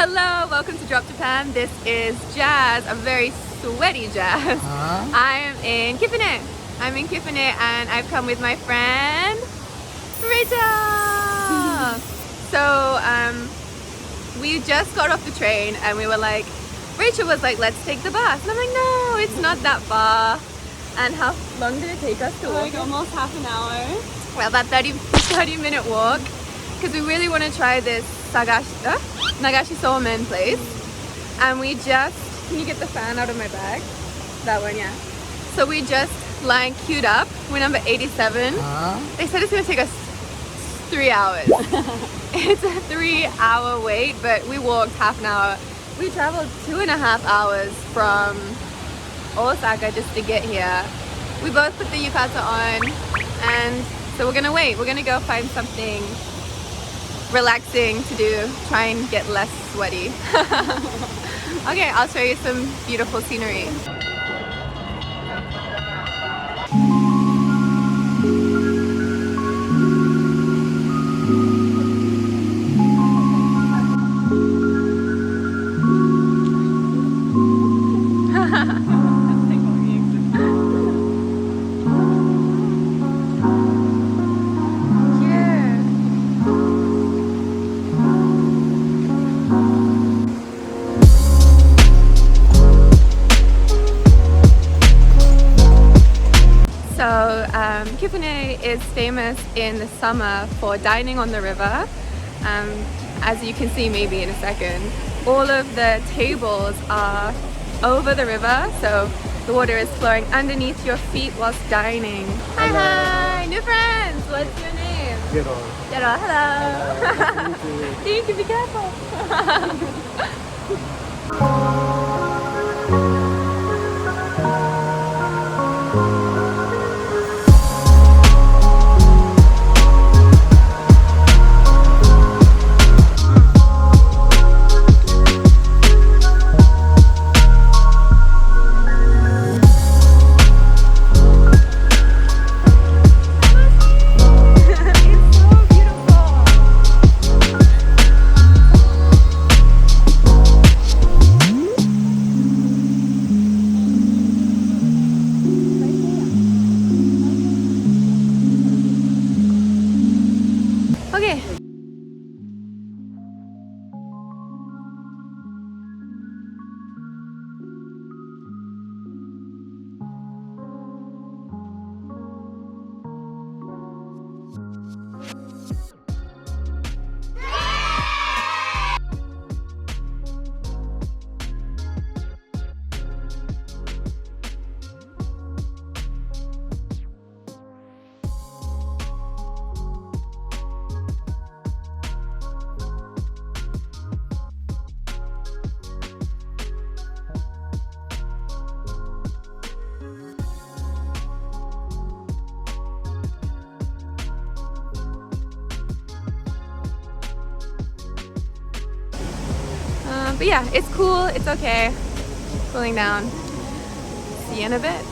Hello, welcome to Drop Japan. This is Jazz, a very sweaty Jazz. I am in Kifune. I'm in Kifune and I've come with my friend Rachel. So we just got off the train and we were like, Rachel was like, let's take the bus. And I'm like, no, it's not that far. And how long did it take us to walk? Like almost half an hour. Well, about 30-minute walk because we really want to try this Nagashisomen place. And we just, can you get the fan out of my bag? That one, yeah. So we just line queued up. We're number 87. They said it's going to take us 3 hours. It's a 3-hour wait, but we walked half an hour. We traveled 2.5 hours from Osaka just to get here. We both put the yukata on and so we're gonna wait. We're gonna go find something relaxing to do, try and get less sweaty. Okay, I'll show you some beautiful scenery. Kifune is famous in the summer for dining on the river. As you can see maybe in a second, all of the tables are over the river, so the water is flowing underneath your feet whilst dining. Hello. Hi, new friends! What's your name? Kyoto. Hello. Thank you, be careful! Okay. But yeah, it's cool, it's okay. Cooling down. See you in a bit.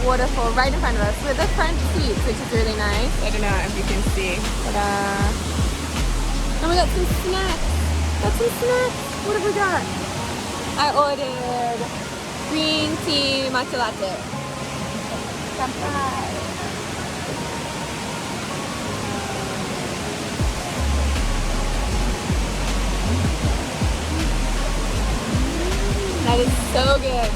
Waterfall right in front of us with the front seats, which is really nice. I don't know if you can see. Ta-da! And we got some snacks. What have we got? I ordered green tea matcha latte. Kanpai. That is so good.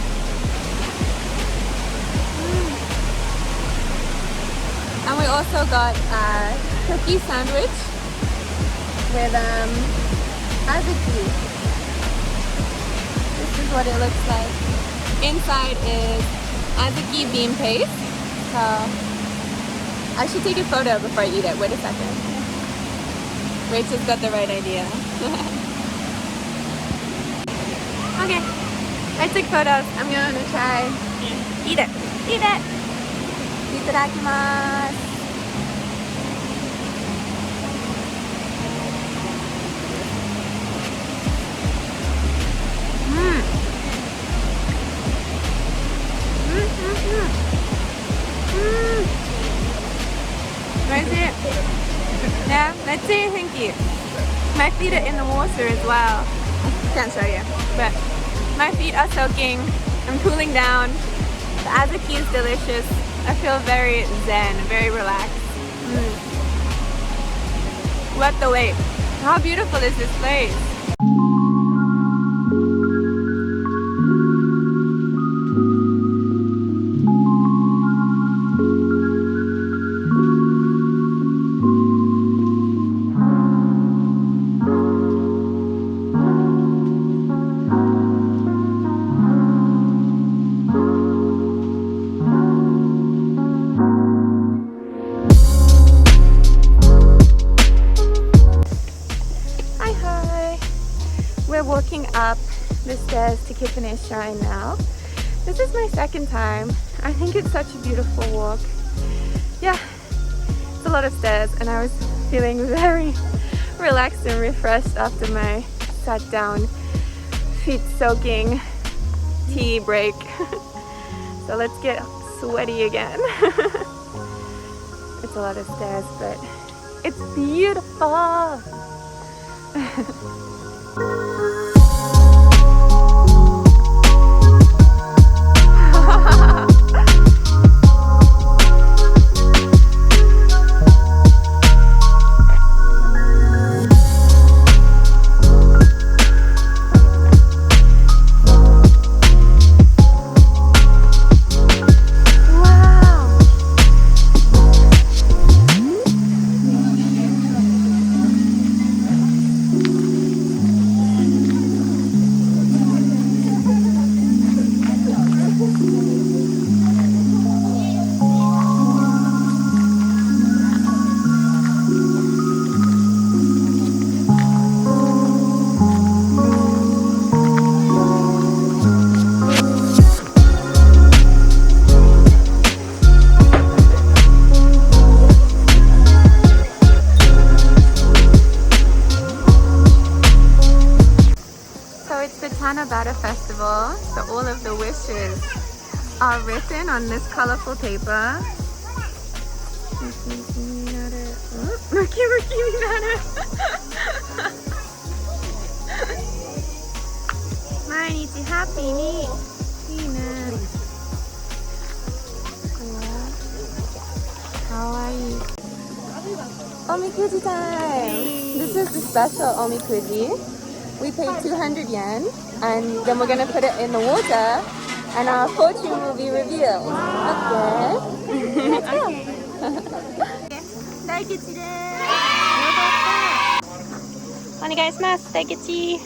And we also got a cookie sandwich with azuki. This is what it looks like. Inside is azuki bean paste. So I should take a photo before I eat it. Wait a second. Rachel's got the right idea. Okay, I took photos. I'm gonna try. Eat it. Eat it. Itadakimasu. Yeah, let's see, thank you. My feet are in the water as well. Can't show you, but my feet are soaking. I'm cooling down. The azuki is delicious. I feel very zen, very relaxed. Worth the wait. How beautiful is this place? We're walking up the stairs to Kifune Shrine now. This is my second time. I think it's such a beautiful walk. Yeah, it's a lot of stairs and I was feeling very relaxed and refreshed after my sat down, feet soaking tea break. So let's get sweaty again. It's a lot of stairs, but it's beautiful. Festival, so all of the wishes are written on this colorful paper. Happy ni. Kawaii. Omikuji time. This is the special omikuji. We paid 200 yen and then we're gonna put it in the water and our fortune will be revealed. Okay. Let's go. Daikichi desu. Onegaishimasu. Daikichi.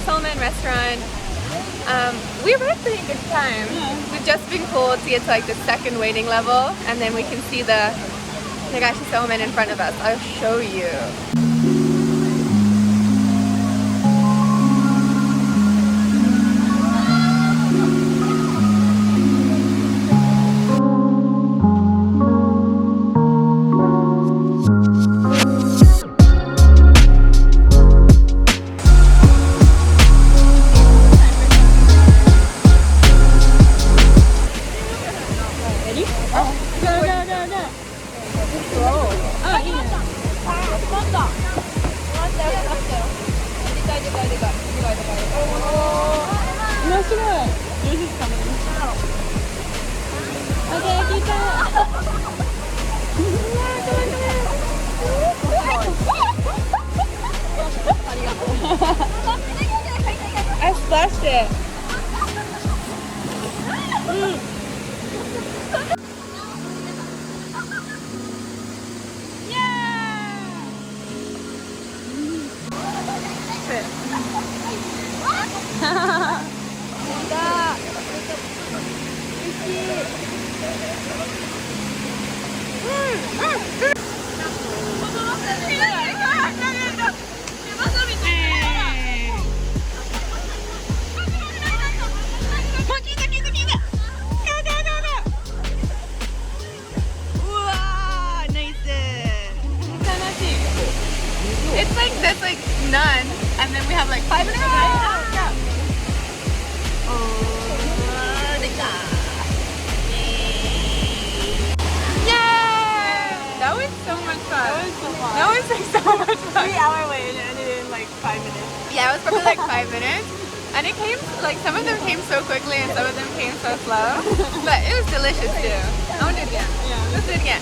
Somen restaurant. We were having a good time. We've just been called to get to like the second waiting level and then we can see the Nagashisomen in front of us. I'll show you. I splashed it. It's like that's like none, and then we have like 5 in a row. Yay! That was so much fun. That was so fun. That was like so much fun. 3-hour wait and it ended in like 5 minutes. Yeah, it was probably like 5 minutes. And it came, like, some of them came so quickly and some of them came so slow. But it was delicious too. I want to do it again. Yeah. Let's do it again.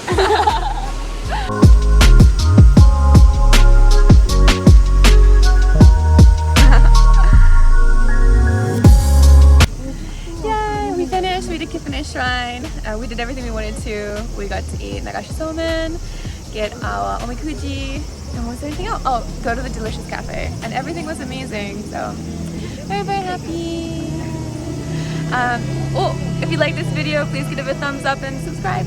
Yay, we finished. We did Kifune Shrine. We did everything we wanted to. We got to eat Nagashisomen, get our omikuji, and what was anything else? Oh, go to the delicious cafe. And everything was amazing. So, very, very happy. Oh, if you like this video, please give it a thumbs up and subscribe.